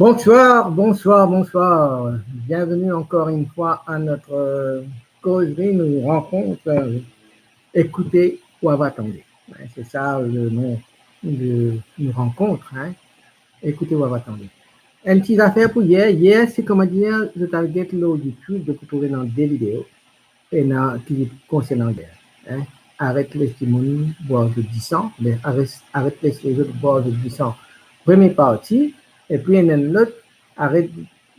Bonsoir, bonsoir, bonsoir. Bienvenue encore une fois à notre causerie, nous rencontre, écoutez ou attendez. C'est ça le nom de nous rencontre, hein? Écoutez ou attendez. Une petite affaire pour hier. Hier, c'est comment dire, je target le YouTube de vous trouver dans des vidéos et qui concernant guerre. Hein? Arrête les timons, boire de 10 ans, mais arrête les autres boire de 10 ans. Première partie, et puis il y a une autre, arrête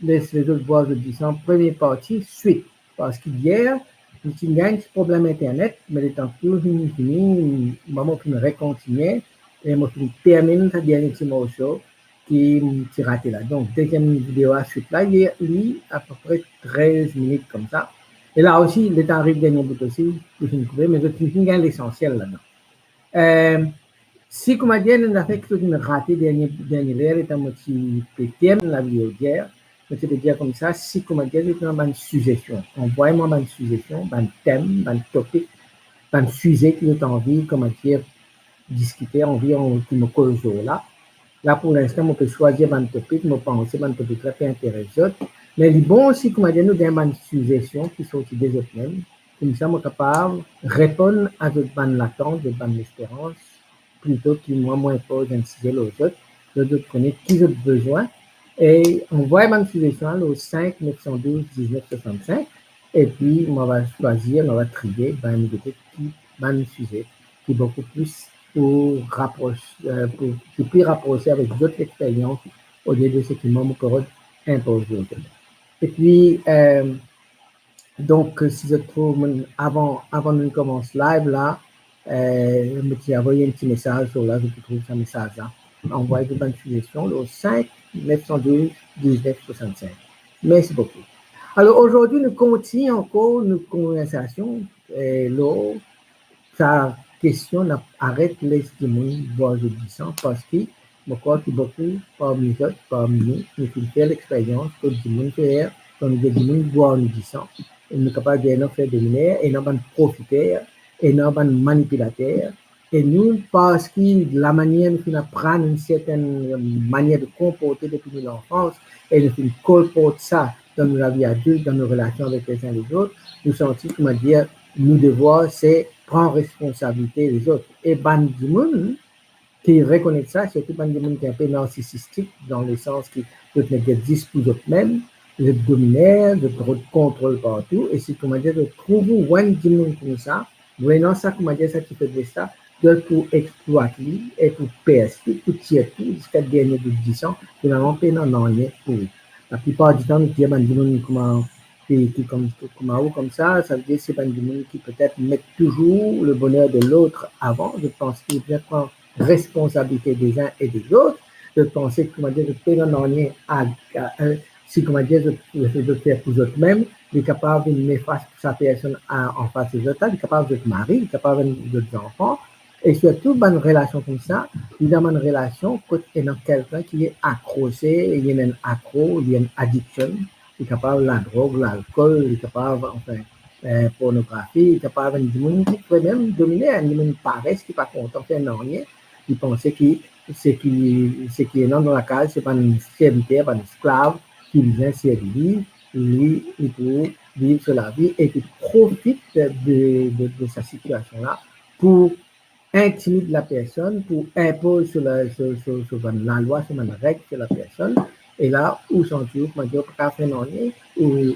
les autres boire de 10 ans, première partie, suite. Parce qu'hier, il y a un petit problème Internet, mais le temps plus fini, maman puis recontinuer, et moi puis termine sa dernière petit morceau qui s'est raté là. Donc, deuxième vidéo à suite là, il y a à peu près 13 minutes comme ça. Et là aussi, le temps arrive dernier bout aussi, pour finir, mais je finis l'essentiel là-dedans. Si, comme dit, on a fait que une raté dernier l'air, étant moitié pétième la vidéo d'hier, je peux dire comme ça, si, comme dit, c'est une suggestion. Envoyez-moi une suggestion, un thème, un topic, un sujet qui est envie, comment dire, discuter, envie, qui me cause là. Là, pour l'instant, on peut choisir un topic, on pense un topic là qui intéresse autres. Mais il est bon aussi, comme dit, nous avons une suggestion qui sont des autres mêmes. Comme ça, on est capable de répondre à votre bonne latence, de bonne espérance, plutôt que moi pose un sujet aux autres. Les autres connaissent qui ont besoin. Et on voit une suggestion au 5 912 19 65. Et puis, on va choisir, on va trier, un sujet qui est beaucoup plus pour plus rapprocher avec d'autres expériences au lieu de ce qui m'ont imposé. Et puis, donc, si je trouve, avant de commencer live, là, je me suis envoyé un petit message sur là, je peux trouver ce message-là. Envoyez de bonnes suggestions au 5 912 19 65. Merci beaucoup. Alors, aujourd'hui, nous continuons encore nos conversations. Et là, sa question arrête les stimuli, voire je dis ça, parce que je crois que beaucoup parmi nous, nous fait l'expérience que du monde fait, quand nous disons voire nous disons, et nous sommes capables de faire des lumières, et nous sommes profiter, et nous sommes manipulateurs, et nous, parce que la manière nous apprendre une certaine manière de comporter depuis l'enfance, et nous colporter ça dans la vie adulte, dans nos relations avec les uns et les autres, nous sentons, comment dire, nous devoir, c'est prendre responsabilité des autres. Et ban du monde qui reconnaît ça, surtout ban du monde qui est un peu narcissistique, dans le sens qui peut être 10 pour eux-mêmes, de dominer, de contrôle partout, et c'est, comment dire, de trouver un du monde comme ça, vraiment ça, comment dire, ça qui fait de ça, pour exploiter et pour percer, pour tirer tout jusqu'à le dernier de 10 ans, finalement, pas non rien pour la plupart du temps, nous disons, ban du monde comment qui comme ça, ça veut dire que c'est pas une monde qui peut-être met toujours le bonheur de l'autre avant. Je pense qu'il doit prendre responsabilité des uns et des autres. De penser, comment dire, de faire un rien si, comment dire, de faire pour eux-mêmes, il est capable de mettre face sa personne en face des autres, il est capable de se marier, il est capable de des enfants. Et surtout, dans une relation comme ça, il y a une relation quand il y a quelqu'un qui est accroché, il y a un accro, il y a une addiction. Il est capable de la drogue, l'alcool, il est capable, enfin, pornographie, il est capable de monde qui peut même dominer, un monde paresse, qui n'est pas content de faire rien. Il pensait que ce qui est dans la case, ce n'est pas un serviteur, pas un esclave qui vient servir, lui, il peut vivre sur la vie et qui profite de sa situation-là pour intimider la personne, pour imposer sur la loi, sur la règle sur la personne. Et là, où sont-ils, comment dire, pas faire rien, ou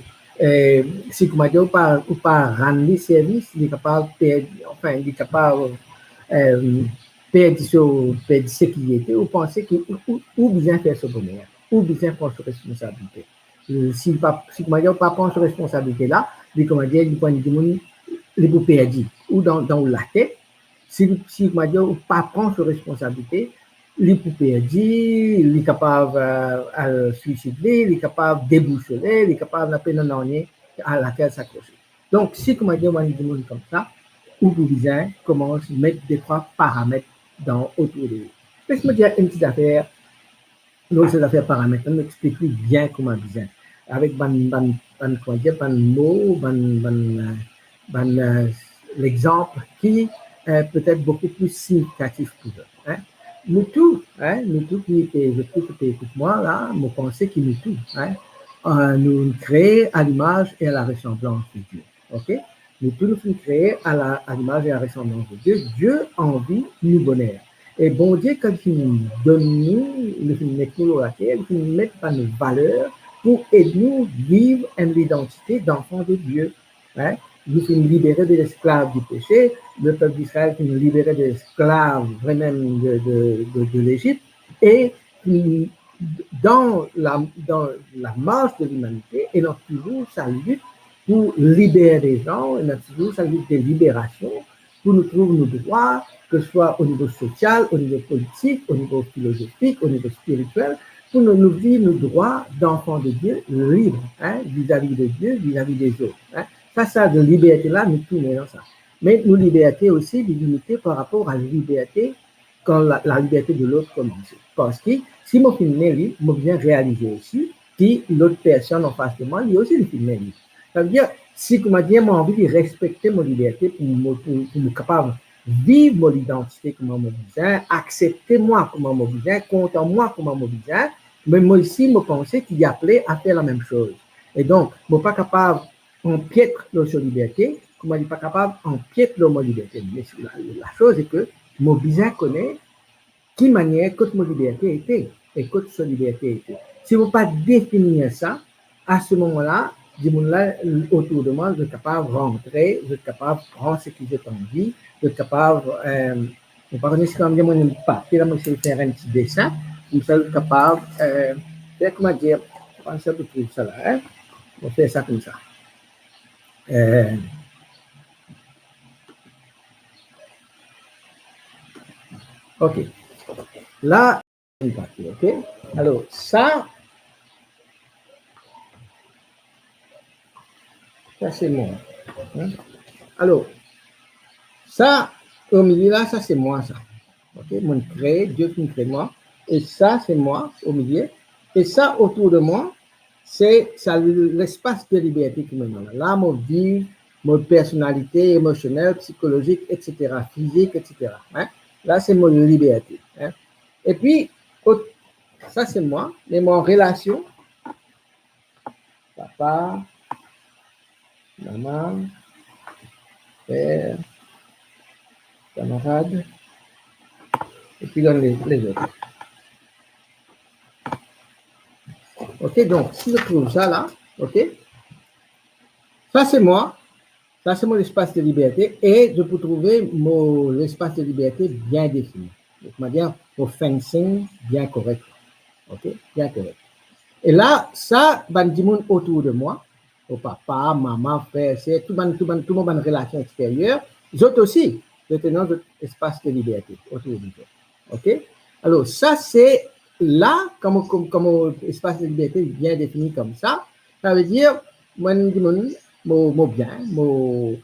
si, comment dire, ou pas rendre service, il est capable de enfin, il est capable perdre ce qui était, ou penser que, ou bien faire ce bonheur, ou bien prendre ses responsabilités. Si, comment dire, pas prendre ses responsabilités là, il, comment dire, il prend du monde, il peut perdre, ou dans la tête, si, comment dire, ou pas prendre ses responsabilités, il peut perdre, il est capable de suicider, il est capable de déboucher, il est capable de peine à laquelle s'accrocher. Donc, si, comment dire, on a des monde comme ça, ou vous besoin commence à mettre des trois paramètres dans autour de vous. Laisse-moi dire une petite affaire, l'autre affaire paramètres, on explique bien comment besoin. Avec ban mot, l'exemple qui est peut-être beaucoup plus significatif pour eux. Hein? nous tous, qui écoute moi là, me penser qui nous tous, nous créés à l'image et à la ressemblance de Dieu. Ok? Nous tous nous sommes créés à l'image et à la ressemblance de Dieu. Dieu envie nous bonheur. Et bon Dieu, quand il nous donne nous met nous à terre, il nous met par nos valeurs pour aider nous vivre une identité d'enfant de Dieu. Hein? Nous sommes libérés de l'esclave du péché, le peuple d'Israël qui nous libérait de l'esclave vraiment de l'Égypte, et dans la marche de l'humanité, et dans toujours sa lutte pour libérer les gens, et dans toujours sa lutte de libération, pour nous trouver nos droits, que ce soit au niveau social, au niveau politique, au niveau philosophique, au niveau spirituel, pour nous vivre nos droits d'enfants de Dieu libres, vis-à-vis de Dieu, vis-à-vis des autres. Ça de liberté-là, nous tous dans ça. Mais nos libertés aussi, des limités par rapport à la liberté, quand la liberté de l'autre commence. Parce que si mon film est libre, je viens réaliser aussi que l'autre personne en face de moi, il y a aussi le film est libre. Ça veut dire, si comme j'ai envie de respecter mon liberté pour me capable de vivre mon identité comme mon besoin, accepter moi comme mon besoin, compter en moi comme mon besoin, mais moi aussi, je pensais qu'il y a appelé à faire la même chose. Et donc, je ne suis pas capable d'empiètre notre liberté, comme je ne suis pas capable d'empiètre notre liberté. Mais la chose est que mon besoin connaît qui manière que mon liberté était et que sa liberté était. Si vous ne pas définir ça, à ce moment-là, du monde-là autour de moi, je suis capable de rentrer, je suis capable de prendre ce que j'ai envie, je suis capable, je ne sais pas si je pas, là, je vais faire un petit dessin, je suis capable, faire comment dire, je pense que je trouve ça là, hein? On va faire ça comme ça. Ok. Là, ok. Alors, ça c'est moi. Hein? Alors, ça, au milieu là, ça c'est moi, ça. Ok, mon crée, Dieu qui me crée moi. Et ça, c'est moi, au milieu. Et ça, autour de moi, c'est l'espace de liberté qui me donne. Là, mon vie, mon personnalité émotionnelle, psychologique, etc., physique, etc. Hein? Là, c'est mon liberté. Hein? Et puis, ça, c'est moi, mais mon relation, papa, maman, père, camarade, et puis dans les autres. Ok, donc, si je trouve ça là, ok, ça c'est moi, ça c'est mon espace de liberté, et je peux trouver mon espace de liberté bien défini. Donc, on va dire, mon fencing bien correct. Ok, bien correct. Et là, ça, ben, du monde autour de moi, au papa, maman, frère, c'est tout le monde en relation extérieure, les autres aussi, je tenons notre espace de liberté autour de moi. Ok? Alors, ça, c'est là, comme espace de liberté bien défini comme ça veut dire, moi, mon bien, mon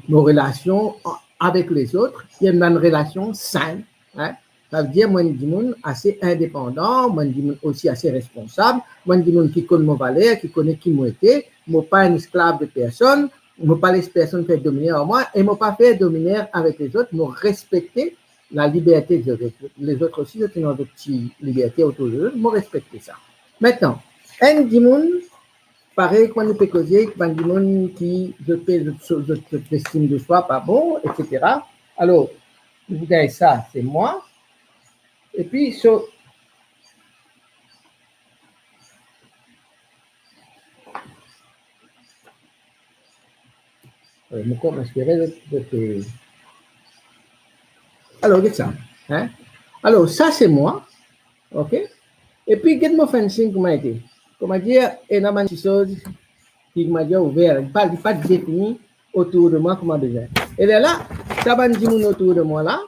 relation avec les autres, il y a une relation saine, hein? Ça veut dire, moi, je suis assez indépendant, moi, je suis aussi assez responsable, moi, je suis qui connaît mon valeur, qui connaît qui moi été, je ne suis pas un esclave de personne, je ne pas laisser personne faire dominer en moi, et je ne pas faire dominer avec les autres, je respecter la liberté des autres. Les autres aussi, ils ont des petites libertés autour d'eux, je respecter ça. Maintenant, un dimon, pareil, quand on peut causer, un dimon qui, je fais l'estime de soi, pas bon, etc. Alors, vous voyez ça, c'est moi. Et puis, so, me comme inspiré de alors, regarde ça. Hein? Alors, ça, c'est moi. OK? Et puis, get mon fencing, comment été? Comment dire, et dans ma chose qui m'a dit ouvert, il ne pas défini autour de moi comment besoin. Et là, ça va me dire autour de moi là.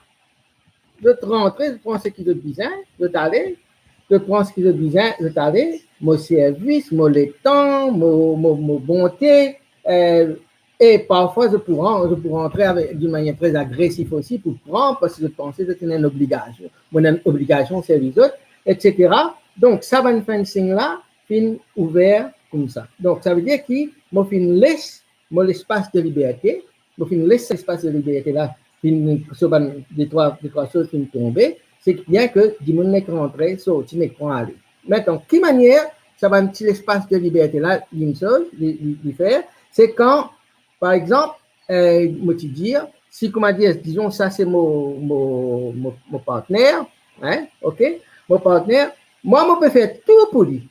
Je te rentrer, je prends ce qui te besoin, je t'aller, je prends ce qui te besoin, je t'aller, mon service, mon temps, mon bonté, et parfois je pourrais rentrer d'une manière très agressive aussi pour prendre parce que je pensais que c'était une obligation. Mon obligation, c'est les autres, etc. Donc, ça va faire un signe là, fin ouvert comme ça. Donc, ça veut dire que moi, fin laisse mon espace de liberté, moi, fin laisse l'espace de liberté là, des trois choses qui me tombaient, c'est bien que du monde n'est rentré, sorti, n'est pas aller. Maintenant, qui manière, ça va un petit espace de liberté là, une chose, de faire, c'est quand, par exemple, moi te dire, si, comment dire, disons, ça c'est mon partenaire, hein, ok, mon partenaire, moi, je peux faire tout pour lui.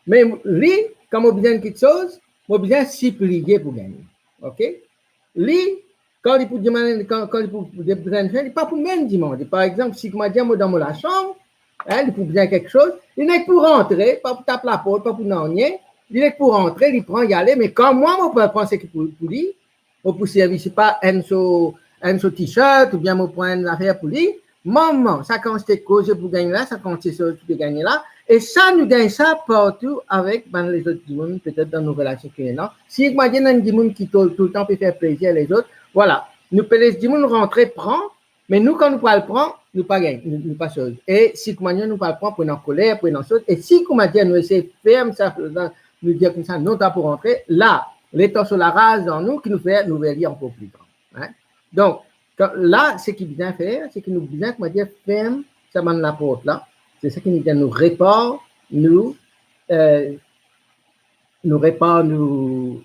Mais lui, quand je besoin de quelque chose, je besoin de s'y plier pour gagner. Ok? Lui, quand il peut demander, quand il peut besoin de faire, il n'est pas pour même demander. Par exemple, si je dis dans la chambre, hein, il peut besoin de quelque chose, il n'est pour rentrer, pas pour taper la porte, pas pour n'ennuyer. Il est pour rentrer, il prend, y aller. Mais quand moi, je peux prendre ce qu'il pour lui, je peux servir, c'est pas un t-shirt ou bien je prends une affaire pour lui. Maman, ça quand c'est cause pour gagner là, ça quand c'est ça pour gagner là. Et ça, nous gagnons ça partout avec les autres gens, peut-être dans nos relations clients. Si moi, il y a un gens qui tout le temps peut faire plaisir les autres, voilà. Nous pouvons les gens rentrer, prendre, mais nous, quand nous ne le prendre, nous pas gagner, nous pas chose. Et si comment dire, nous pas le prendre pour une colère, pour une chose. Et si comment dire, nous essayons de faire ça, nous dire comme ça, non, pas pour rentrer, là, les torsions la rase dans nous qui nous fait nous verrions encore plus grand. Hein? Donc, là, ce qu'il vient faire, c'est qu'il nous vient, comment dire, ferme ça mène la porte là. C'est ça qui nous dit, nous répare, nous répare, nous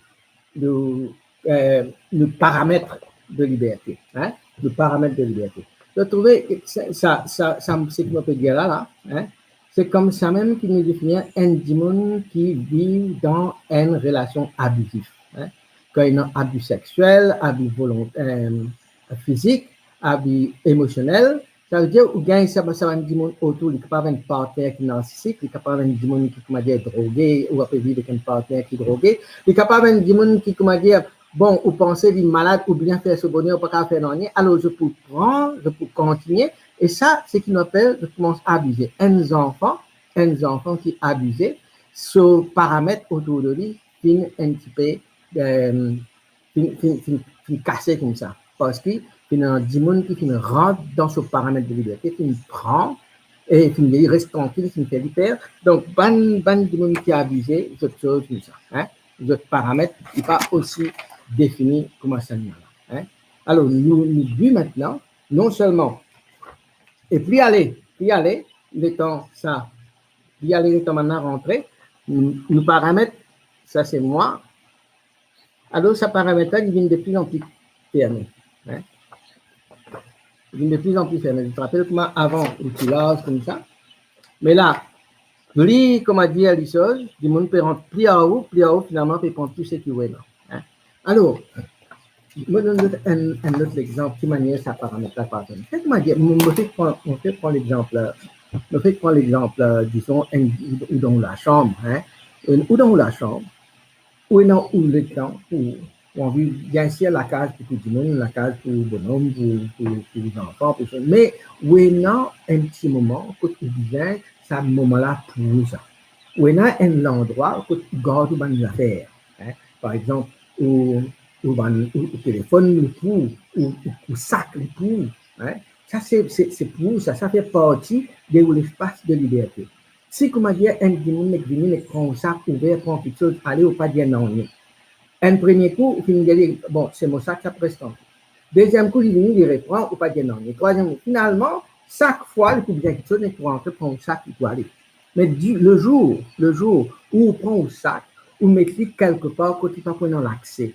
paramètres de liberté. Hein? Nos paramètres de liberté. Je trouvais ça c'est ce qu'on peut dire là, hein? C'est comme ça même qui nous définit un démon qui vit dans une relation abusive. Hein? Quand il y a un abus sexuel, abus physique, abus émotionnel, ça veut dire que ça va un démon autour, il est capable d'un partenaire qui est narcissique, il est capable d'un démon qui est drogué, ou peut vivre avec un partenaire qui est drogué, il est capable d'un démon qui, comment dire, bon, ou penser qu'il est malade, ou bien faire ce bonheur, pas faire rien, alors je peux prendre, je peux continuer, et ça, c'est ce qu'on appelle, je commence à abuser. Un enfant qui abusé, ce paramètre autour de lui, finit un petit peu, cassé comme ça, parce que il y a un démon qui rentre dans ce paramètre de liberté, qui prend et qui reste tranquille, qui fait l'hyper. Donc, ban démon qui a abusé, c'est autre chose comme ça. Hein? Les autres paramètres, il n'est pas aussi défini comme ça. Hein? Alors, nous but maintenant, non seulement, et puis aller, le temps, ça, puis aller le temps maintenant rentrer, nous paramètres, ça c'est moi. Alors, ça paramètre-là, il vient de plus en plus fermé. Hein? De plus en plus fermé. Je te rappelle comment avant, l'outilage comme ça. Mais là, plus, comment dire les choses, du monde peut rentrer plus à haut, finalement, peut prendre tout ce qu'il veut. Hein? Alors, je me donne un autre exemple, qui manière ça paramètre là, par exemple. Comment dire, on fait prendre l'exemple, disons, ou dans la chambre, hein? Ou dans la chambre, ou dans le temps, on vit bien sûr la case pour tout le monde, la case pour les bonhommes, pour les enfants, pour ça. Mais on a un petit moment, quand on vient, ça moment-là pour ça. On a un endroit où on garde les affaires. Hein? Par exemple, au téléphone, le pour, au sac, le pour. Hein? Ça, c'est pour ça, ça fait partie de l'espace de liberté. Si, comment dire, un démon vient prend un sac ouvert, prend quelque chose, aller ou pas dire non. Un premier coup, il dit, bon, c'est mon sac, ça preste. Deuxième coup, il vient, il reprend ou pas dire non. Et troisième coup, finalement, chaque fois, il peut bien quelque chose, il peut rentrer, prendre un sac, il peut aller. Mais le jour où on prend un sac, on met quelque part, quand il pas prendre l'accès.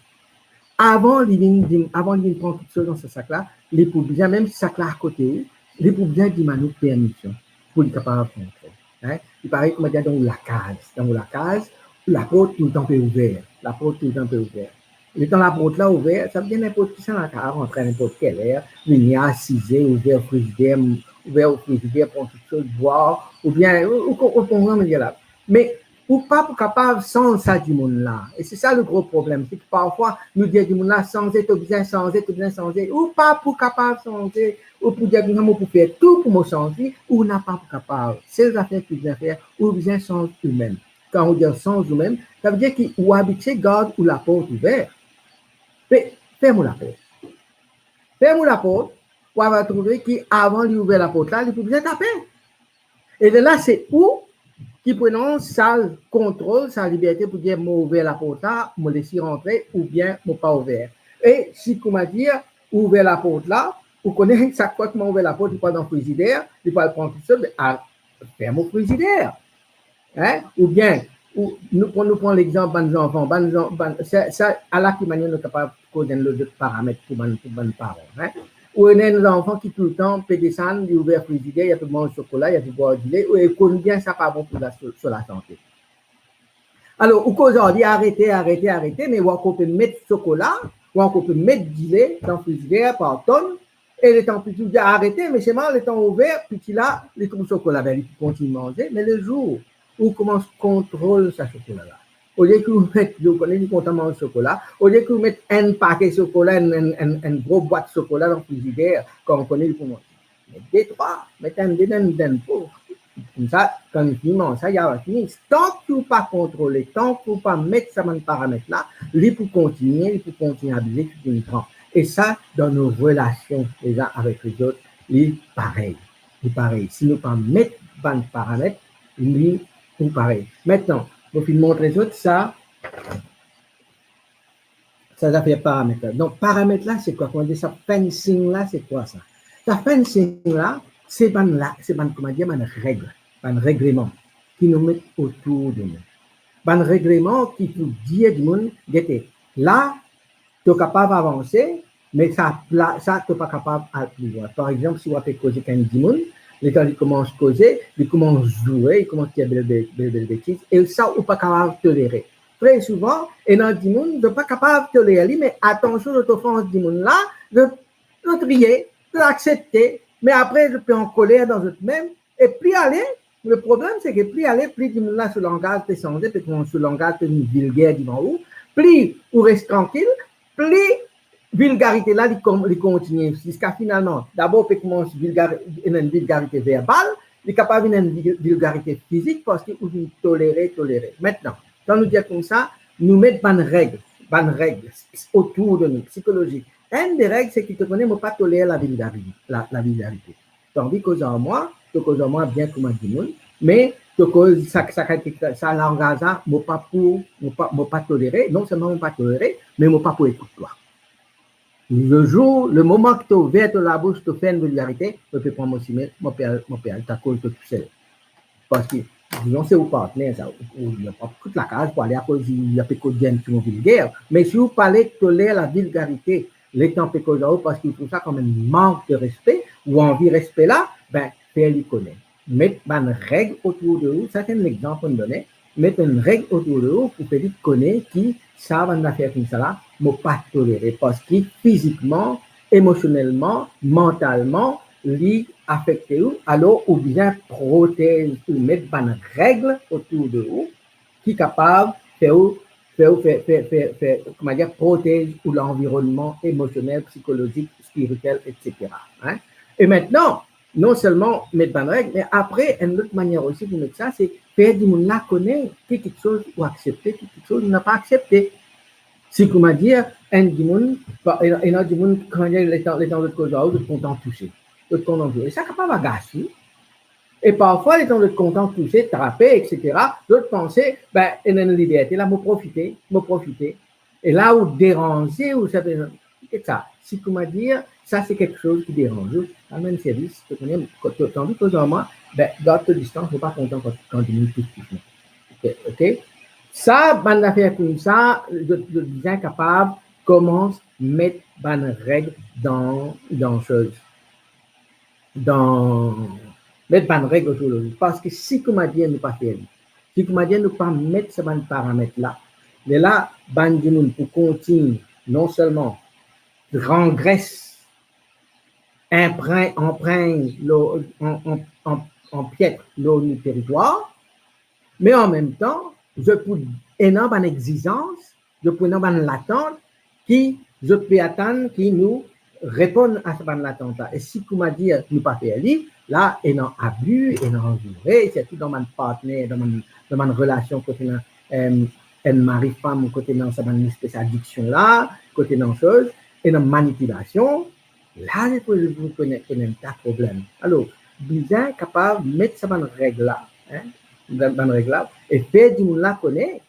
Avant, il prend quelque chose dans ce sac-là, il peut bien, même ce sac-là à côté, il peut bien demander permission pour être capable de rentrer. Hein? Il paraît qu'on va dire dans la case, la porte tout le temps est ouverte. Et dans la porte là ouverte, ça veut dire n'importe qui ça la case, rentrer n'importe quelle heure, venir assiser, ouvert au frigidaire, prendre quelque chose, boire, ou bien, on dire là. Mais, ou pas pour capable sans ça du monde là. Et c'est ça le gros problème, c'est que parfois, nous disons du monde là, sans être bien changer, ou pas pour capable changer, ou pour dire que nous pour faire tout pour me changer, ou n'a pas pour capable. C'est les affaires que vous faire, ou bien changer eux-mêmes. Quand on dit sans eux-mêmes, ça veut dire qu'ils habituent, garde ou la porte ouverte. Ferme la porte. Ferme la porte, on va trouver qu'avant d'ouvrir la porte là, il faut bien taper. Et de là, c'est où qui prenons sa contrôle, sa liberté pour dire, m'ouvrir la porte là, me laisser rentrer, ou bien, me pas ouvert. Et si, comment dire, ouvrir la porte là, Vous connaissez chaque fois que on ouvre la porte, il pas dans le frigidaire, il va le prendre tout seul, mais ferme au frigidaire. Hein? Ou bien, nous prenons l'exemple de nos enfants, ça, à la manière, nous sommes capables de causer d'autres paramètres pour nos parents. Hein? Ou on a des enfants qui tout le temps peuvent descendre, ils ouvrent le frigidaire, il y a tout le monde au chocolat, il y a tout boire du lait, et connaissent bien ça pas bon pour sur la santé. Alors, ou qu'on dit arrêtez, mais on peut mettre chocolat, ou on peut mettre du lait dans le frigidaire par tonne, et le temps plus tout arrêtez, mais c'est mal, le temps ouvert, puis là, les tout chocolat, ben, il continue à manger, mais le jour où commence contrôle ce chocolat-là, au lieu que vous mettez, vous connaissez, content de chocolat, au lieu que vous mettez un paquet de chocolat, une grosse boîte de chocolat dans le frigidaire, comme on connaît pour manger. Mettez trois, mettez un pot. Comme ça, quand il finit, ça y a fini. Tant que vous pas contrôler, tant que vous pas mettre ça dans le paramètre là, il peut continuer à abuser tout le temps. Et ça, dans nos relations les uns avec les autres, il est pareil. Si nous pas mettre dans le paramètre, il est pareil. Maintenant, pour vous montrer les autres, ça fait paramètre. Donc, paramètre là, c'est quoi? Quand on dit ça, fencing là, c'est quoi ça? Ça fencing là, c'est comment dire, une règle, un règlement qui nous met autour de nous. Un règlement qui peut dire du monde, là, tu es capable d'avancer, mais ça, tu n'es pas capable d'aller plus loin. Par exemple, si on fait causer avec un monde, les gens commencent à causer, ils commencent à jouer, ils commencent à dire des bêtises, et ça, on n'est pas capable de tolérer. Très souvent, et dans le monde, on n'est pas capable de tolérer, mais attention de t'offense du monde là, de trier, de l'accepter, mais après, je peux en colère dans eux même, et plus aller, le problème, c'est que plus aller, plus du monde là, ce langage est changé, parce que ce langage est une vulgaire devant vous, plus vous restez tranquille, plus vulgarité là, il continue jusqu'à finalement, d'abord, il commence une vulgarité verbale, il est capable d'une vulgarité physique parce qu'il faut tolérer. Maintenant, quand nous disons comme ça, nous mettons une règle autour de nous, psychologique. Une des règles, c'est qu'il te connaît, ne pas tolérer la vulgarité. Tandis que moi, bien comme un démon, mais ça l'engage, ne pas tolérer, non seulement ne pas tolérer, mais ne pas pour écouter toi. Le moment que tu ouvres la bouche, tu fais une vulgarité, tu peux prendre mon père, ta cause de tout seul. Parce que, disons, c'est vos partenaires, ça, il n'y a pas toute la case pour aller à cause il y a peu de vulgaire. Mais si vous parlez de tolérer la vulgarité, les temps parce qu'il trouve ça comme un manque de respect, ou envie de respect là, ben, faites-le connaître. Mettez une règle autour de vous, ça c'est un exemple qu'on donnait, mettez une règle autour de vous pour faire connaître qui savent une affaire comme ça là, ne pas tolérer parce que physiquement, émotionnellement, mentalement, li affecté vous, alors ou bien protéger ou mettre une règle autour de vous qui est capable de faire comment dire, protéger l'environnement émotionnel, psychologique, spirituel, etc. Hein? Et maintenant, non seulement mettre une règle, mais après, une autre manière aussi de mettre ça, c'est faire du monde la connaître, quelque chose ou accepter, quelque chose ou n'a pas accepté. Si, comment dire, un du monde, quand il y a les temps de cause, de content toucher. Et ça capable de gâcher. Et parfois, les temps de content toucher, trapper, etc., d'autres penser, ben, il y a une liberté, là, me profiter. Et là, où déranger, ou ça fait, ça. Si, comment dire, ça, c'est quelque chose qui dérange. Dans le même service, tandis que moi, ben, d'autres distances, je ne suis pas content quand tu me touches. OK? Ça, ban affaire comme ça, je bien capable, commence à mettre une règle dans mettre une règle autour de lui. Parce que si comme dit nous pas faire, si comme dit nous pas mettre ce paramètre là, mais là, ban de nous pour continuer non seulement rengraisse, emprunte en piètre le territoire, mais en même temps, je peux énorme exigence, je peux énorme l'attente qui je peux attendre qui nous répondent à cette l'attente là. Et si tu m'as dit nous pas faire là, il y a un abus, il y a un juré, c'est tout dans mon partenaire, dans ma relation côté un mari-femme, côté dans cette espèce d'addiction là, côté dans chose, et dans manipulation, là, je connais un problème. Alors, bien capable de mettre ça dans règle là, hein, dans règle là, et faire du monde là connaît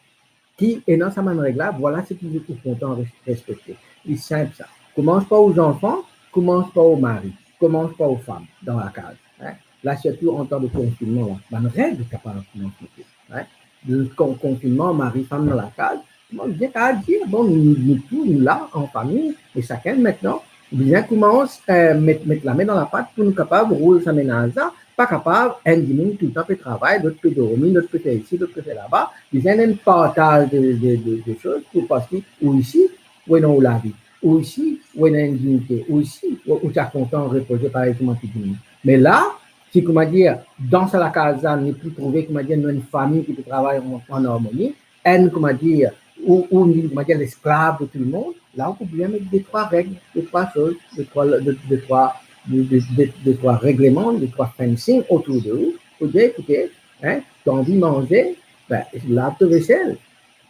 qui est dans sa règle là, voilà ce qu'il est content de respecter. C'est simple ça. Commence pas aux enfants, commence pas au mari, commence pas aux femmes dans la case. Hein. Là, surtout en temps de confinement, là, dans une règle capable de commencer. Hein. Le confinement, mari-femme dans la case, bon, bien qu'à dire, bon, nous tous, nous là, en famille, et chacun maintenant, bien commence à mettre la main dans la pâte pour nous capables de rouler sa ménage là, pas capable, un dimanche tout le temps peut travailler, d'autres peut dormir, d'autres peut faire ici, d'autres peut faire là-bas, ils ont un partage de choses pour parce que, ou ici, ou non, la vie, ou ici, ou une dignité, ou ici, où tu es content de reposer par exemple, mais là, si, comment dire, dans la casa, n'est plus trouvé, comment dire, une famille qui peut travailler en harmonie, elle, comment dire, ou comment dire, l'esclave de tout le monde, là, on peut bien mettre des trois règles, des trois choses, des trois règlements, des trois fencing autour de vous, pour dire, écoutez, hein, tu as envie de manger, ben, lave ta vaisselle.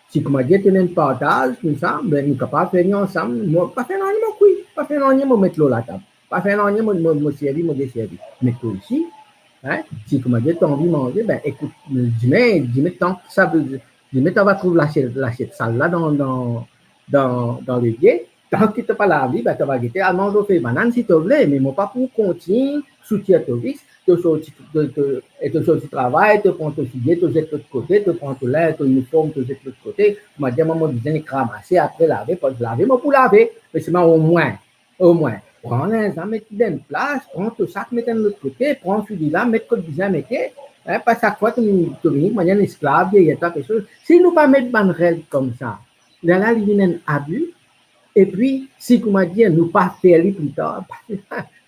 Si, comment dire, tu as un partage, tout ça, ben, nous sommes capables de faire ensemble, pas faire rien, mon couille, pas faire rien, mon mettre l'eau à la table, pas faire rien, mon servir, mon desservir. Mais toi aussi, hein, si, comment dire, tu as envie de manger, ben, écoute, dis-moi, tant que ça veut dire, dis-moi, tu vas trouver l'assiette sale là dans le biais. Tant que tu n'as pas la vie, ben, tu vas guetter à manger au fait banane si tu veux, mais pas pour continuer, soutien ton vice, tu sortis du travail, tu prends ton sujet, tu jettes de l'autre côté, tu prends ton lait, ton uniforme, tu jettes de l'autre côté. Tu m'as dit, maman, disait, ramasser, après laver, pas de laver, mais pour laver. Mais c'est au moins, prends les gens, mets dans une place, prends ton sac, mets de l'autre côté, prends celui-là, mets le bizarre, mettez. Hein, pas chaque fois que tu viens, manière esclave, il y a quelque chose. Si nous pas mettre une règle comme ça, là, il y a un abus. Et puis, si, comment dire, nous pas faire plus tard, il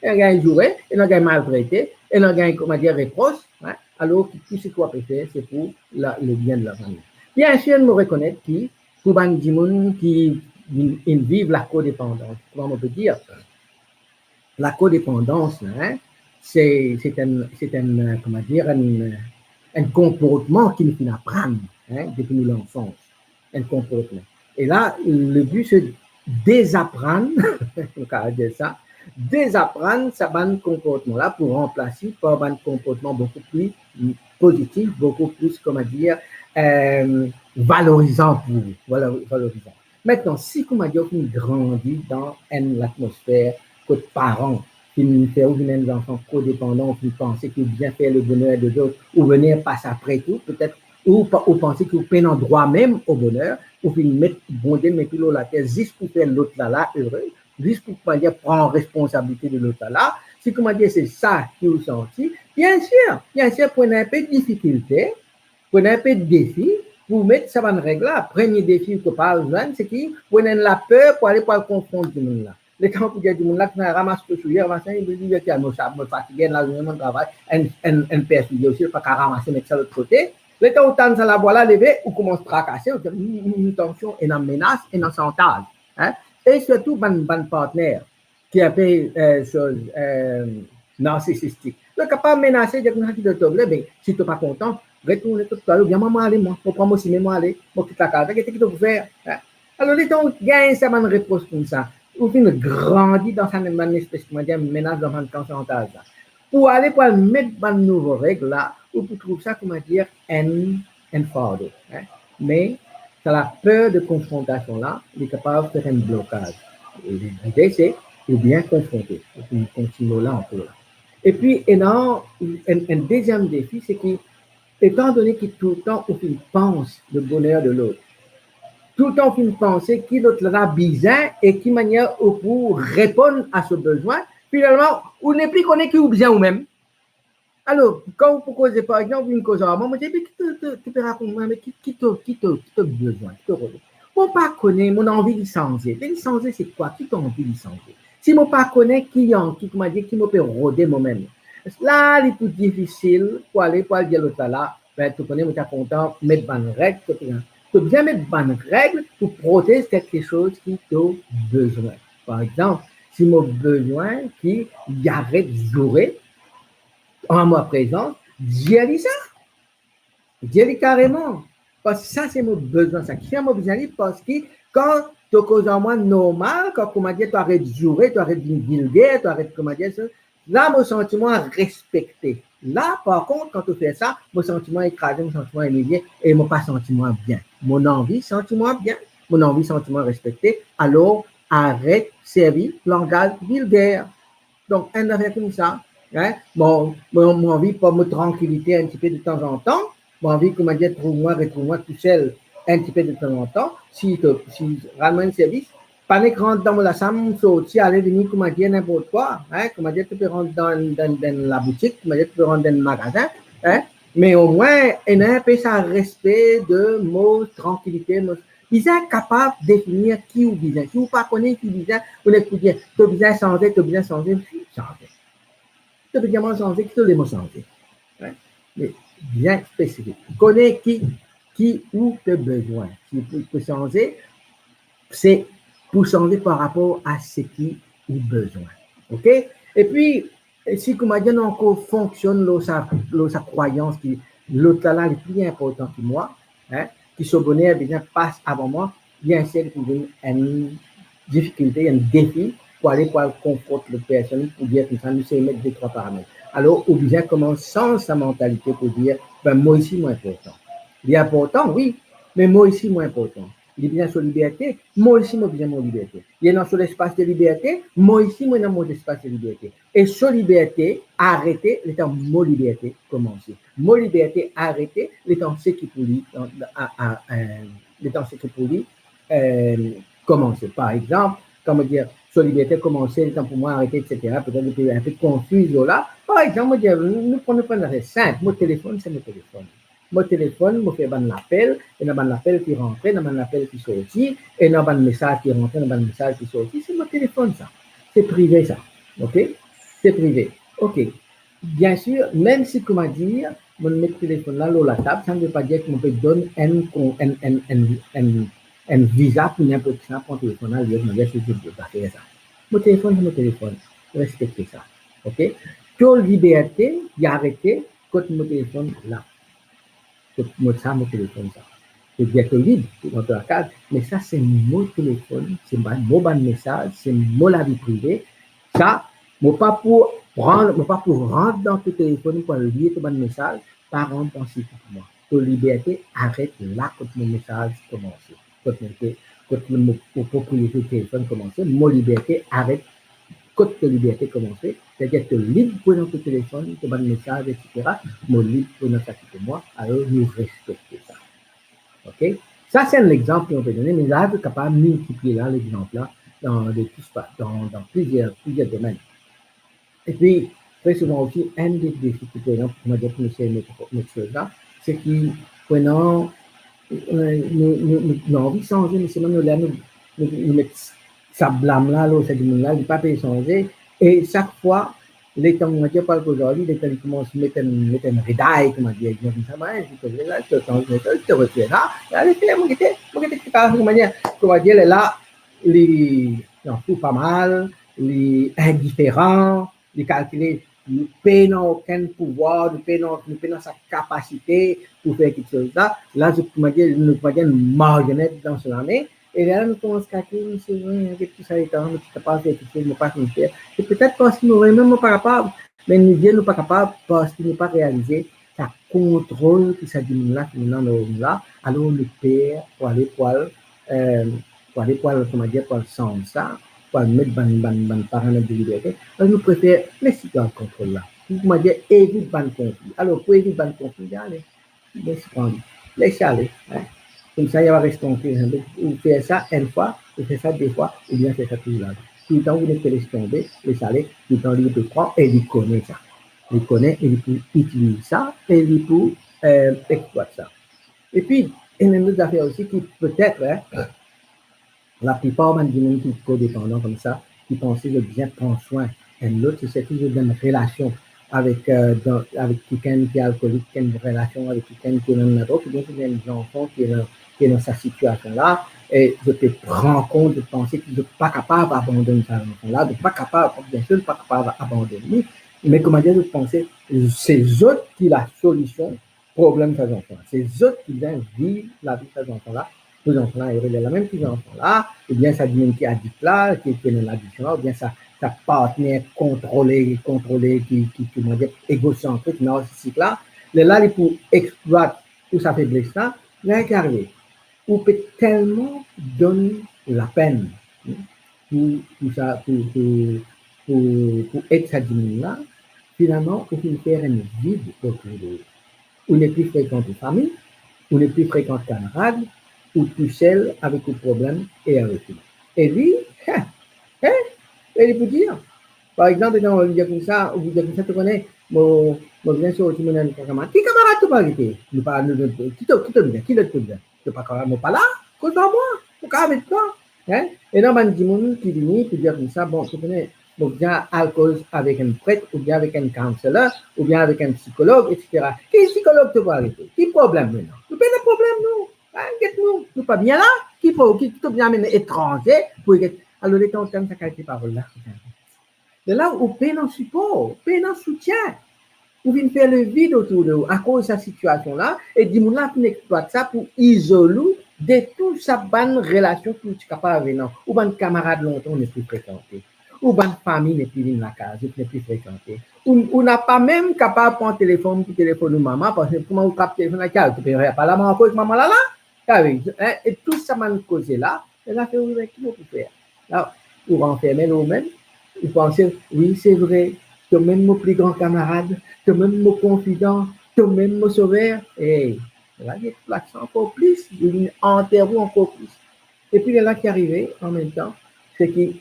y a un jouet, il y a un maltraité, il y a un, comment dire, reproche, hein, alors que tout ce qu'on peut faire, c'est pour le bien de la famille. Bien sûr, nous reconnaître qui, pour les gens qui vivent la codépendance, comment on peut dire, la codépendance, hein, c'est un, comment dire, un comportement qui nous apprend hein, depuis l'enfance, un comportement. Et là, le but, c'est désapprendre, on peut dire ça, désapprendre ce bon comportement-là pour remplacer par un comportement beaucoup plus positif, beaucoup plus, comment dire, valorisant pour vous. Voilà, valorisant. Maintenant, si, comment dire, on grandit dans l'atmosphère que parents qui nous fait ou des enfants codépendants, qui pensent qu'ils bien faire le bonheur de d'autres, ou venir passer après tout, peut-être, ou penser qu'ils prennent un droit même au bonheur, ou qu'ils mettent bonder, mettre l'eau la terre, juste pour faire l'autre là heureux, juste pour comment dire, prendre responsabilité de l'autre là. Si, comment dire, c'est ça qui vous senti, bien sûr, prenez un peu de difficulté, prenez un peu de défi, pour mettre ça dans règle là. Premier défi que parle Jeanne, c'est qui prenez la peur pour aller pour le confronter du monde là. Les temps pour dire du monde là qui ramasse tout souillé, il me dit que je me fatigue, la journée mon travail, un père souillé aussi, pas qu'à ramasser, mettre ça de l'autre côté. Les temps où ça la voilà lever, ou commence à tracasser, une tension, une menace, une chantage. Hein? Et surtout, ban partenaire qui a fait chose narcissistique. Donc, pas menacer, dire que tu te mais si tu n'es pas content, retourne tout à l'heure, viens maman aller, moi, prends moi aussi, moi aller, moi quitte la case, qu'est-ce que tu peux faire? Hein? Alors, les gens gagnent ça, une réponse comme ça. Ou bien grandit dans une espèce de menace dans un chantage. Pour aller pour mettre une nouvelle règle là, ou pour trouver ça, comment dire, un fardeau. Hein? Mais, c'est la peur de confrontation là, il est capable de faire un blocage. L'idée, c'est de bien confronter, de continuer là encore. Et puis, un deuxième défi, c'est que, étant donné que tout le temps, on pense le bonheur de l'autre, tout le temps, on pense qui l'autre là bizarre et qui manière pour répondre à ce besoin, finalement, on n'est plus connu qui ou bien ou même. Alors, quand vous posez par exemple une cause à moi, je dis, tu peux raconter, mais qui te besoin, qui te rôle. Moi, pas connaître, mon envie de changer. De changer, c'est quoi? Qui t'a envie de changer? Si moi pas connaître qui m'a dit, qui me peut rôder moi-même. Là, il est tout difficile pour aller dire l'autre là, ben, tu connais, tu es content, mettre bonne règle, tu bien mettre bonne règle pour protéger quelque chose qui t'a besoin. Par exemple, si mon besoin qui arrête de jouer, en moi présent, dis ça. Dis carrément. Parce que ça, c'est mon besoin. Ça qui fait mon besoin parce que quand tu causes en moi normal, quand, comment dire, tu arrêtes de jouer, tu arrêtes de vulgaire, tu arrêtes, comment dire, ça, là, mon sentiment respecté. Là, par contre, quand tu fais ça, mon sentiment écrasé, mon sentiment humilié et mon pas sentiment bien. Mon envie, sentiment bien. Mon envie, sentiment respecté. Alors, arrête servi langage vulgaire. Donc, un affaire comme ça. Hein? Bon, mon envie pour me tranquillité un petit peu de temps en temps. Mon envie, comment dire, retrouve-moi tout seul un petit peu de temps en temps. Si vraiment un service, pas de rentrer dans la salle, sortir, aller venir, comment dire, n'importe quoi. Hein? Comment dire, tu peux rentrer dans la boutique, comment dire, tu peux rentrer dans le magasin. Hein? Mais au moins, il y a un peu ça respect de mots, tranquillité. Ils sont capables de définir qui ou bien. Si vous ne connaissez pas qui bien, vous n'êtes pas dire, tu as bien changé, tu as bien changé, changer. Tu as bien changé, qui te les mots changer. Hein? Mais bien spécifique. Connais qui ou tes besoins. Si vous pouvez changer, c'est pour changer par rapport à ce qui est besoin. OK? Et puis, si comme dit, encore fonctionne sa croyance qui l'autre là le plus important que moi, hein, qui se bonheur bien passe avant moi, bien sûr qu'il y a une difficulté, un défi pour aller confronter le personne pour dire que ça nous sait mettre 2-3 paramètres. Alors, ou bien comment sans sa mentalité pour dire, ben moi ici moins important. Il est important, oui, mais moi ici moins important. Il est bien sur la liberté, moi aussi, moi bien mon liberté. Il est dans sur l'espace de liberté, moi ici, moi dans mon espace de liberté. Et sur liberté, arrêter, le temps mon liberté commencer. Mon liberté, arrêter, le temps ce qui pour lui, le temps ce qui pour lui, commencer. Par exemple, comment dire, sur liberté, commencer, le temps pour moi, arrêter, etc. Peut-être un peu confus là. Par exemple, nous prenons un simple. Mon téléphone, c'est mon téléphone. Mon téléphone, je fais un appel, et dans un appel qui rentre, dans un appel qui sortit, et dans un message qui rentre, dans un message qui sortit. C'est mon téléphone, ça. C'est privé, ça. OK? C'est privé. OK. Bien sûr, même si, comment dire, mon téléphone là, la table, ça ne veut pas dire qu'on peut donner un visa pour n'importe qui pour un téléphone là, je ne peux pas faire ça. Mon téléphone, c'est mon téléphone. Respectez ça. OK? Toute liberté, il y a arrêté, quand mon téléphone là. Ça, mon téléphone, ça. C'est bien que libre dans la case, mais ça, c'est mon téléphone, c'est mon message, c'est mon la vie privée. Ça, je ne pas pour rentrer dans ton téléphone pour lire ton message, par rendre dans ce pour moi. Ton liberté arrête là quand mon message commence. Quand mon propriété du téléphone commence, mon liberté arrête quand ta liberté commence. C'est-à-dire que libre pour notre téléphone, ton message, etc. Mon libre pour notre pour moi, alors nous respectons ça. OK? Ça, c'est un exemple qu'on peut donner, mais là, je suis capable de multiplier l'exemple là dans plusieurs domaines. Et puis, très souvent aussi, un des défis que nous avons pour notre chose là, c'est que pendant nous envie de changer, mais seulement nous mettons ça blâme là, ça dit là, il n'est pas pu changer. Et chaque fois, les temps, on parle qu'aujourd'hui, les temps, ils commencent à mettre un rédaille, comment dire, ils disent, ça va, je te là, je te retire là, allez, comment dire, là, les, non, tout pas mal, les indifférents, les calculer, nous payons aucun pouvoir, nous payons sa capacité pour faire quelque chose là. Là, nous pouvons dire une marionnette dans ce année. Et là, nous commençons à calculer, c'est vrai, avec tout ça, nous ne sommes pas faire quelque chose, nous ne pas faire. C'est peut-être parce que nous ne sommes même pas capables, mais nous ne sommes pas capables parce qu'ils n'ont pas réalisé ça contrôle qui s'addiminue là, qui nous là, alors nous perd pour aller comment dire, pour le sens ça, pour mettre ban paramètres de liberté. Alors nous préférons laisser dans le contrôle là. Comment dire, évite ban conflit. Alors pour éviter ban conflit, allez, laissez aller. Hein. Comme ça, il va rester tranquille. Vous faites ça une fois, vous faites ça 2 fois, ou bien faites ça tout le temps. Tout le temps, vous laissez tomber, laissez aller, tout le temps, il peut prendre et il connaît ça. Il connaît et il peut utiliser ça et il peut exploiter ça. Et puis, il y a une autre affaire aussi qui peut-être, hein, la plupart des gens qui sont codépendants comme ça, qui pensent de bien prendre soin de l'autre, c'est toujours dans une relation avec quelqu'un qui est alcoolique, qui a une relation avec quelqu'un qui est dans la drogue, ou bien qui a un enfant qui est dans sa situation-là, et je te prends compte de penser que je ne suis pas capable d'abandonner cet enfant-là, de pas capable, bien sûr, pas capable d'abandonner, mais comment dire, de penser, c'est eux qui ont la solution problème de ces enfants. C'est eux qui viennent vivre la vie de ces enfants-là. Ces enfants-là, ils relèvent la même que ces enfants-là, ou bien ça dit qui est addict là, qui est dans l'addiction, ou bien ça partenaire contrôlé, qui comment dire, égocentrique, narcissique là. Là, il peut exploiter tout sa faiblesse là, là, qui arrive. Ou peut tellement donner la peine. pour ça, pour être ça là, finalement, il faut faire une vide autour de eux. On n'est plus fréquent de famille, on n'est plus fréquent de camarades, ou plus seul avec le problème et avec lui. Et lui, hein, il peut dire, par exemple, dans le dire comme ça, ou dire comme ça, tu connais, bien sûr, tu me donnes un camarade. Qui camarade tu parles de? Nous parlons qui te dit, qui le te dit? Tu pas camarade, pas là, cause moi, ou avec toi. Hein? Et non, ben, dis-moi, qui dit, tu dire comme ça, bon, tu connais, donc bien à cause avec un prêtre, ou bien avec un counselor, ou bien avec un psychologue, etc. Quel psychologue te va arrêter? Quel problème maintenant? Nous pas de problème, nous. Hein, nous, nous pas bien là, qui te bien étranger, pour alors les temps, ça qualité parole là. De là où peine en support, peine en soutien. Vous venez faire le vide autour de vous à cause de cette situation-là et dis-moi là, tu exploites ça pour isoler de toute sa bonne relation que tu es capable de faire. Ou bien camarade longtemps n'est plus fréquenté. Ou bien famille n'est plus dans la case, n'est plus fréquenté. Ou n'a pas même capable de prendre le téléphone pour téléphoner maman parce que comment vous captez le téléphone à quelqu'un, tu peux pas la maman à cause de maman là là. Et tout ça m'a causé là, et là, c'est vous qui vous faire. Là, pour enfermer nous-mêmes, vous pensez, oui, c'est vrai, tu es même mon plus grand camarade, tu es même mon confident, tu es même mon sauveur. Et là, il y a l'accent encore plus, il enterre encore plus. Et puis, là qui est arrivé en même temps, c'est que,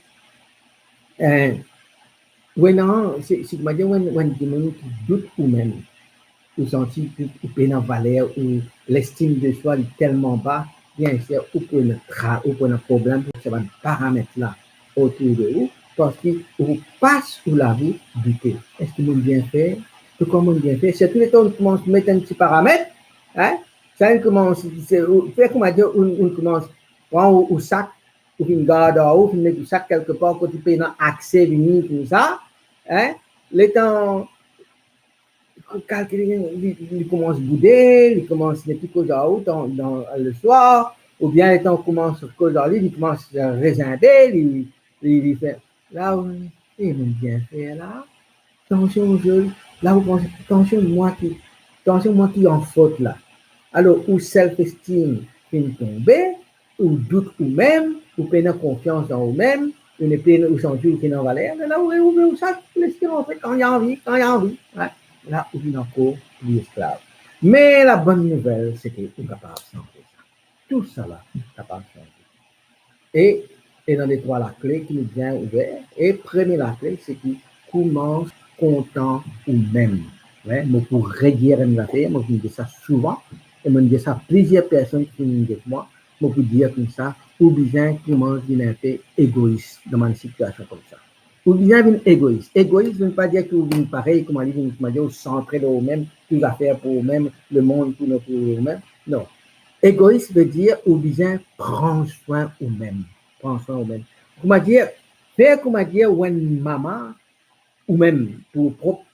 non, c'est que, quand des gens qui doutent eux-mêmes, ou sentir ou peine en valeur, ou l'estime de soi est tellement bas, bien sûr, ou pour un problème, pour ce paramètre là autour de vous, parce que vous passe ou la vie douter. Est-ce que nous bien fait? Tout comme on bien fait? C'est tous les temps on commence à mettre un petit paramètre, hein? Ça on commence, fait comme dire, on commence prendre au sac, ou une garde en haut, mettre le sac quelque part, quand tu peux accès venir tout ça, hein? Les temps il commence à bouder, il commence des petites causes à haut dans le soir, ou bien les temps commence à cause en il commence à résinder, il fait là, il est bien fait là. Attention, là vous pensez, attention, moi qui en faute là. Alors, ou self-esteem qui tombe, ou doute ou même, ou peine confiance en vous-même, ou ne peine ou sentir qui n'en valeur, là où ça, laissez en fait quand il y a envie, ouais. Là où il encore plus esclave. Mais la bonne nouvelle, c'est qu'il est capable de changer ça. Tout ça là, capable de changer. Et dans les trois la clé qui nous vient ouvert, et premier la clé, c'est qu'il commence content ou même. Ouais, moi, pour réduire une affaire, moi, je dis ça souvent, et je dis ça plusieurs personnes qui me disent moi, moi, pour dire comme ça, ou bien commence à être un peu égoïste dans une situation comme ça. Ou bien une égoïste. Égoïste ne veut pas dire que vous venez pareil, comme on dit, vous centrez de vous-même, tout affaires pour vous-même, le monde pour vous-même. Non. Égoïste veut dire ou bien prendre soin vous-même. Prendre soin vous-même. Comment dire, faire comment dire, une maman, ou même pour propre,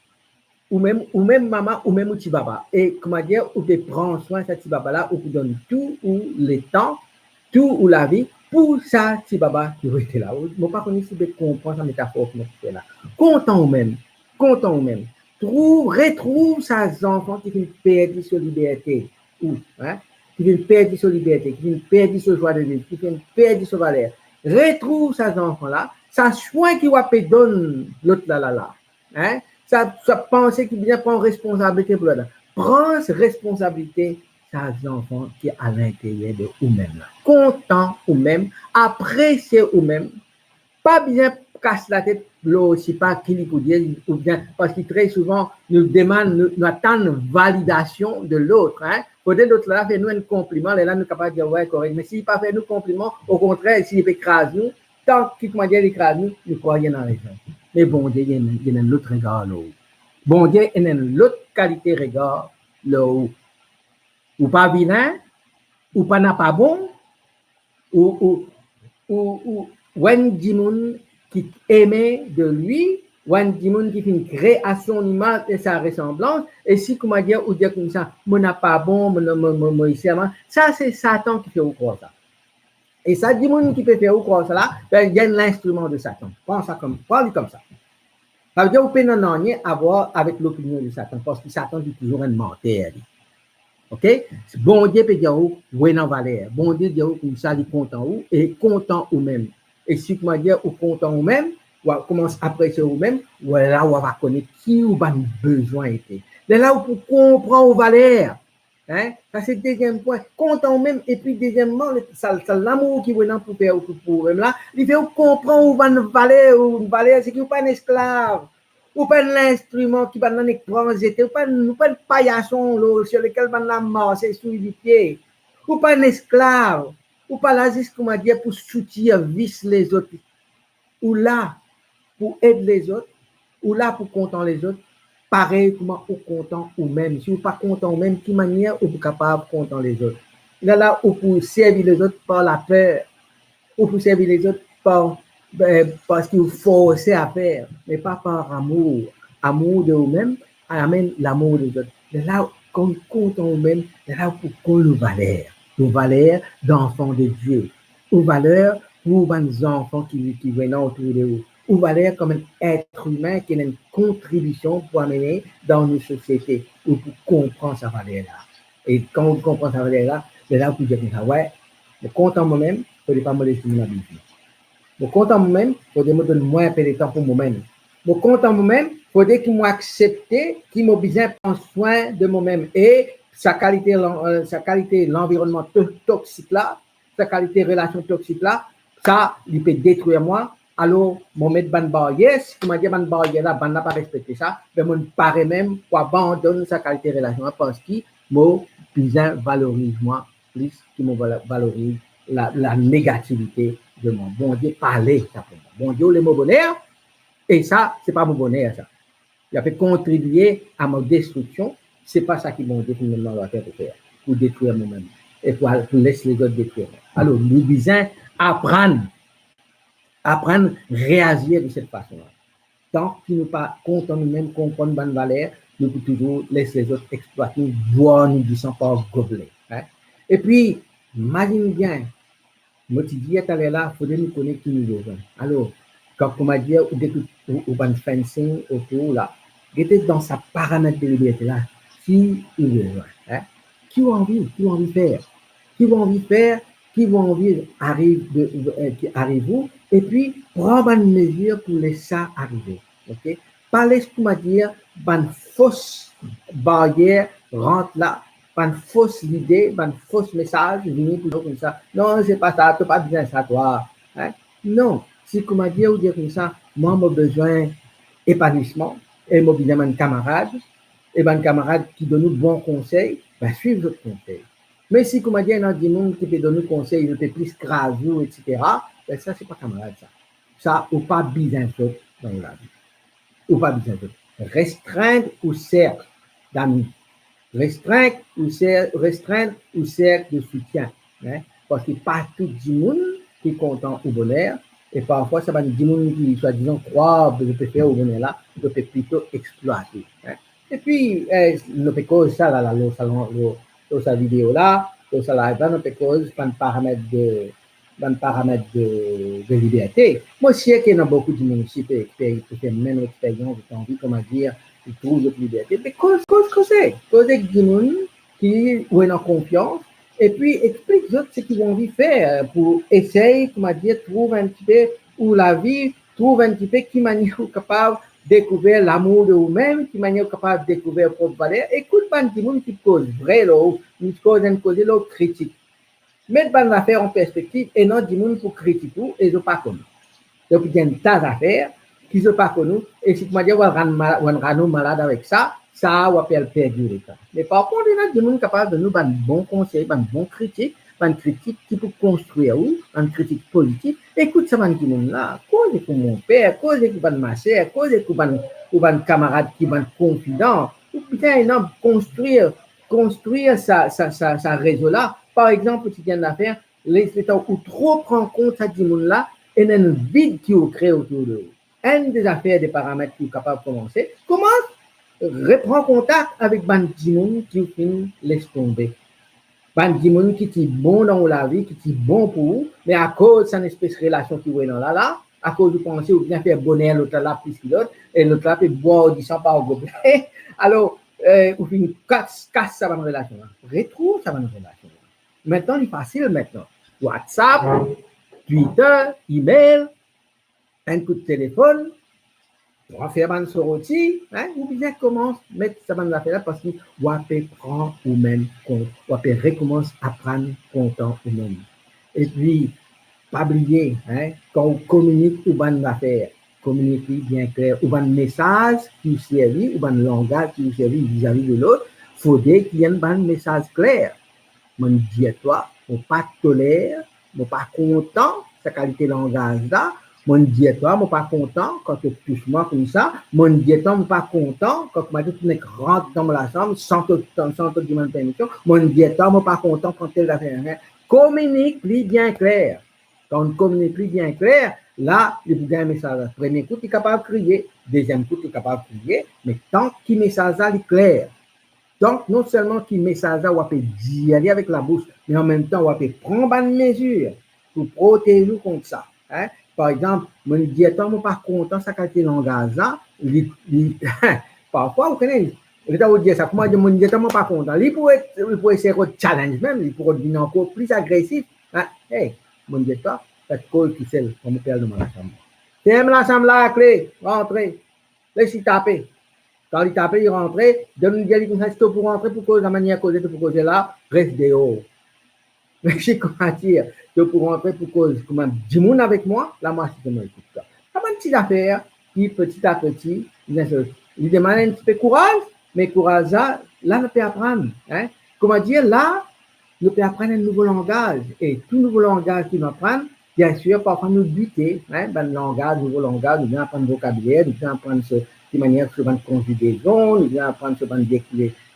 ou même maman, ou même petit baba. Et comment dire, ou de prendre soin de ce petit baba-là, ou vous donne tout, ou le temps, tout, ou la vie, pour ça, petit baba qui était là. Je ne sais pas si vous comprenez la métaphore qui est là. Content même. Retrouve ses enfants qui viennent perdre sa liberté. Ou, hein, qui viennent perdre sa liberté, qui viennent perdre sa joie de vivre, qui viennent perdre sa valeur. Retrouve ces enfants-là. Ça soin qui va donner l'autre là. Hein? Ça pensée qui vient prendre responsabilité pour l'autre. Prends responsabilité ces enfants qui est à l'intérieur de vous-même. Content vous-même, appréciez vous-même, pas bien casse la tête, là aussi pas qui peut dire, ou bien, parce que très souvent, nous demandons, nous attendons validation de l'autre. Hein? Peut-être l'autre là fait nous un compliment, et là, nous sommes capables de dire, ouais, correct. Mais s'il ne pas fait nous compliment, au contraire, s'il écrase nous, tant qu'il m'a dit écrase nous, nous croyons dans la raison. Mais bon Dieu, il y a un autre regard là. Bon Dieu, il y a une autre qualité de regard là. Ou pas vilain, ou pas n'a pas bon, ou Wen Jimoun qui aimait de lui, Wen Jimoun qui fait créer à son image et sa ressemblance, et si, comment dire, ou dire comme ça, mon n'a pas bon, ça c'est Satan qui fait ou croire ça. Et ça, Jimoun qui peut faire ou croire ça là, ben, il y a l'instrument de Satan. Prends comme ça. Ça veut dire, vous pouvez n'en rien avoir avec l'opinion de Satan, parce que Satan dit toujours un menteur. OK? Bon Dieu peut dire, oui, non, valeur. Bon Dieu dit, comme ça, il est content ou, et content ou même. Et si comment dire, ou content ou même, ou commence à apprécier ou même, ou là, on va connaître qui ou ban besoin était. De là, où pour comprendre aux valeurs. Hein? Ça, c'est le deuxième point. Content même, et puis deuxièmement, ça l'amour qui veut pour faire pour même là, il fait comprendre ou ban valeur, c'est qu'il n'est pas un esclave. Ou pas l'instrument qui va dans l'écran, ou pas un paillasson sur lequel on a marché sous les pieds. Ou pas un esclave. Ou pas là, juste comme dire, pour soutenir, vis les autres. Ou là, pour aider les autres. Ou là, pour content les autres. Pareil, comment ou content ou même. Si vous pas content ou même, de quelle manière vous êtes capable de content les autres. Là, ou pour servir les autres par la peur. Ou pour servir les autres parce que vous forcez à faire, mais pas par amour. Amour de vous-même, amène l'amour des autres. C'est là, qu'on compte en vous-même, c'est là pour qu'on nous valeur. Nos valeurs d'enfants de Dieu. Nos valeurs pour les enfants qui viennent autour de vous. Nos valeurs comme un être humain qui a une contribution pour amener dans nos sociétés. Ou pour comprendre sa valeur-là. Et quand on comprend sa valeur-là, c'est là pour dire que ça, ouais, je compte en moi-même, je ne peux pas me laisser mon habitude. Je compte en moi-même, il faut me donner moins de temps pour moi-même. Je compte en moi-même, il faut que moi accepter qu'il m'a besoin de prendre soin de moi-même. Et sa qualité, l'environnement toxique là, sa qualité relation toxique là, ça, il peut détruire moi. Alors, je vais mettre une barrière. Si je dis une barrière là, je ne pas respecter ça, je me paraît même pour abandonner sa qualité relation parce que moi, besoin valorise moi plus qu'il me valorise la négativité de mon bon Dieu parler simplement. Bon Dieu, le mot bonheur, et ça, c'est pas mon bonheur, ça. Il a fait contribuer à ma destruction. C'est pas ça qui bon Dieu finalement doit faire pour détruire moi-même et pour laisser les autres détruire. Alors, nous devons apprendre à réagir de cette façon-là. Tant qu'il nous pas content nous-mêmes, comprendre bonne valeur, nous pouvons toujours laisser les autres exploiter, voire nous disons pas gobeler. Hein? Et puis, imagine bien, moi, tu dis, tout à l'heure, il faudrait nous connaître qui nous devons. Alors, quand on m'a dit, ou ban fencing autour, là, était dans sa paramètre de liberté, là, qui il veut, hein? Qui a envie de faire, qui va envie de faire, qui va envie arrive, et puis, prendre une mesure pour laisser ça arriver, ok? Pas laisser, comment dire, ban fausse barrière rentre là, pas une fausse idée, pas une fausse message, venir toujours comme ça. Non, c'est pas ça, tu n'as pas besoin de ça, toi. Hein? Non, si comment dire ou dire comme ça, moi, j'ai besoin d'épanouissement, et j'ai besoin d'un camarade, et un camarade qui donne nous bons conseils, ben, suivre votre conseil. Mais si, comment dire, il y a des gens qui peut donner conseils, il peut plus craseux, etc., ben, ça, c'est pas camarade, ça. Ça, ou pas besoin de dans la vie. Ou pas besoin de restreindre ou cercle d'amis. Restreindre ou cercle de soutien. Hein? Parce que pas tout le monde qui est content au bonheur. Et parfois, ça va dire monde qui, soi-disant, croit que je peux faire au bonheur là, je peux plutôt exploiter. Hein? Et puis, nous peut cause ça, là, dans sa vidéo là, dans sa live là, nous peut cause un paramètre de liberté. Moi, je sais qu'il y a beaucoup de monde qui peut faire même expérience, j'ai envie, comment dire, qui trouve notre liberté. Mais cause avec des gens qui ont confiance et puis explique aux autres ce qu'ils ont envie de faire pour essayer, comment dire, trouver un petit peu où la vie, trouve un petit peu qui manière capable de découvrir l'amour de vous-même, qui manière capable de découvrir votre propre valeur. Écoute pas des gens qui causent vrai, qui causent critique. Mettre bonne affaire en perspective et non du monde pour critiquer et ils n'ont pas connu. Donc, il y a une tas d'affaires qui ne sont pas connues et si tu m'as dit, on rend malade avec ça, ça va faire perdurer. Mais par contre, il y a des gens capables de nous donner un bon conseil, un bon critique, une critique qui peut construire ou une critique positive. Écoute ça, man, qui monde là, cause pour mon père, cause pour ma soeur, cause pour un camarade qui est confident, ou putain, construire sa réseau-là. Par exemple, si tu viens d'affaire, les temps où trop prendre compte de ce monde-là, et il y a un vide qui est créé autour de vous. Un des affaires, des paramètres qui sont capables de commencer, commence, reprend contact avec des gens qui laisse tomber. Des gens qui sont bons dans la vie, qui sont bons pour vous, mais à cause de cette espèce de relation qui est dans là, à cause de penser ou bien faire bonheur l'autre là plus que l'autre, et l'autre là peut boire du sang par gobelet. Alors, ou une casse ça va une relation. Retrouve ça va une relation. Maintenant, il est facile maintenant. WhatsApp, Twitter, email, un coup de téléphone, on va faire un soroti, hein, ou bien commence mettre ça dans l'affaire là parce que on prend ou même compte, on recommence à prendre content ou même. Et puis, pas oublier, hein, quand on communique ou ban l'affaire, communiquer bien clair, ou ban message qui servit, ou ban langage qui servit vis-à-vis de l'autre, faudrait qu'il y ait un message clair. Mon dis à toi, mon pas tolère, mon pas content, sa qualité de langage là, mon dis à toi, mon pas content quand tu touches moi comme ça, mon dis à toi, mon pas content quand tu me rentre dans la chambre sans te demander permission, mon dis à toi, mon pas content quand tu es là. Communique plus bien clair. Quand on communique plus bien clair, là, il vous donne un message. Premier coup, tu es capable de crier. Deuxième coup, tu es capable de crier. Mais tant que le message est clair, donc, non seulement qui message on peut dire avec la bouche, mais en même temps, on peut prendre une mesure pour protéger contre ça. Hein? Par exemple, mon diéton n'est pas content de sa qualité de langage. Parfois, vous connaissez, vous dire ça, comment mon diéton n'est pas content. Il pourrait essayer de challenge même, il pourrait devenir encore plus agressif. Hein? Hey, mon diéton, cette cause tout seul, comme on perd de la chambre. T'aimes la chambre là, la clé, rentrez, laissez taper. Quand il tape, il rentre, donne une gueule comme ça, pour rentrer, pour cause la manière de causer, pour causer là, reste dehors. Mais je comment dire, pour rentrer, pour cause, comment, du monde avec moi, là, moi, c'est moi, écoute ça. Ça une petite affaire, qui petit à petit, il demande un petit peu de courage, mais courage, là, on peut apprendre. Hein? Comment dire, là, on peut apprendre un nouveau langage. Et tout nouveau langage qu'il va apprendre, bien sûr, parfois nous buter, hein, ben, langage, nouveau langage, nous bien apprendre le vocabulaire, nous bien apprendre de manière sur une conjugaison, nous bien apprendre sur une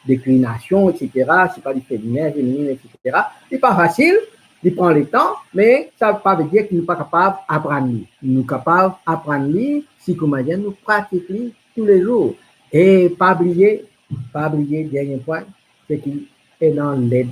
déclination, etc. C'est pas du féminin, etc. C'est pas facile, il prend le temps, mais ça ne veut pas dire qu'il n'est pas capable d'apprendre. Nous sommes capables d'apprendre si, comment dire, nous pratiquons tous les jours. Et pas oublier, dernier point, c'est qu'il est dans l'aide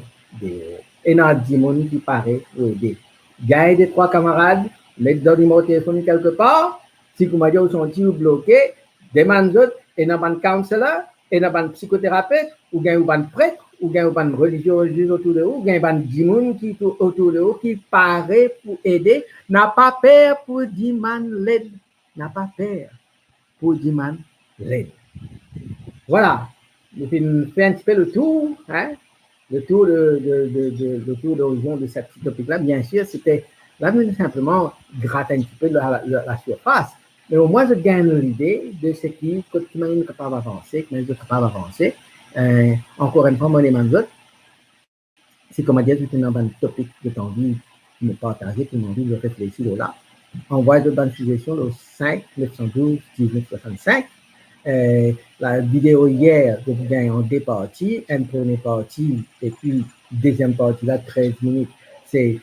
et dans le monde qui paraît pour aider. Gagne des trois camarades, mettre dans le numéro de téléphone quelque part, si vous m'avez senti bloqué, demande autres, et dans un counselor, et dans un psychothérapeute, ou gagne un prêtre, ou gagne un religieux autour de vous, ou gagne un dimoun qui autour de vous, qui paraît pour aider, n'a pas peur pour demander l'aide. N'a pas peur pour demander l'aide. Voilà. Je fais un petit peu le tour, hein? Le tour d'horizon de cette topic-là, bien sûr, c'était là, simplement gratter un petit peu la surface. Mais au moins, je gagne l'idée de ce qui, quand tu m'as capable d'avancer, comment je suis capable d'avancer. Encore une fois, mon demande, c'est comment dire, c'est un topic que tu as envie de me partager, que tu as envie de réfléchir là. Envoie de bonnes suggestions au 5 912 1965. La vidéo hier, je vous gagne en deux parties. Une première partie et puis deuxième partie, là, 13 minutes. C'est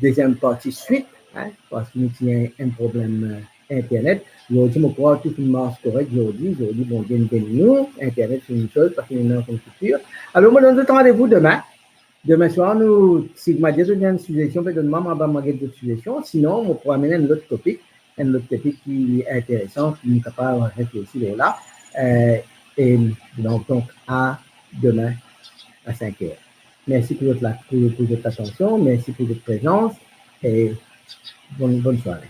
deuxième partie suite, hein, parce que nous avons un problème Internet. Aujourd'hui, je crois que tout marche correct aujourd'hui. Aujourd'hui, bon, nous, Internet, c'est une chose, parce qu'il y a une culture. Alors, moi, je donne rendez-vous demain. Demain soir, nous, si vous m'avez donné une suggestion, peut-être moi, je vais m'envoyer d'autres suggestions. Sinon, on pourra amener un autre topic qui est intéressant, qui est capable de réfléchir là. Et donc, à demain à 5 heures. Merci pour votre attention, merci pour votre présence et bonne soirée.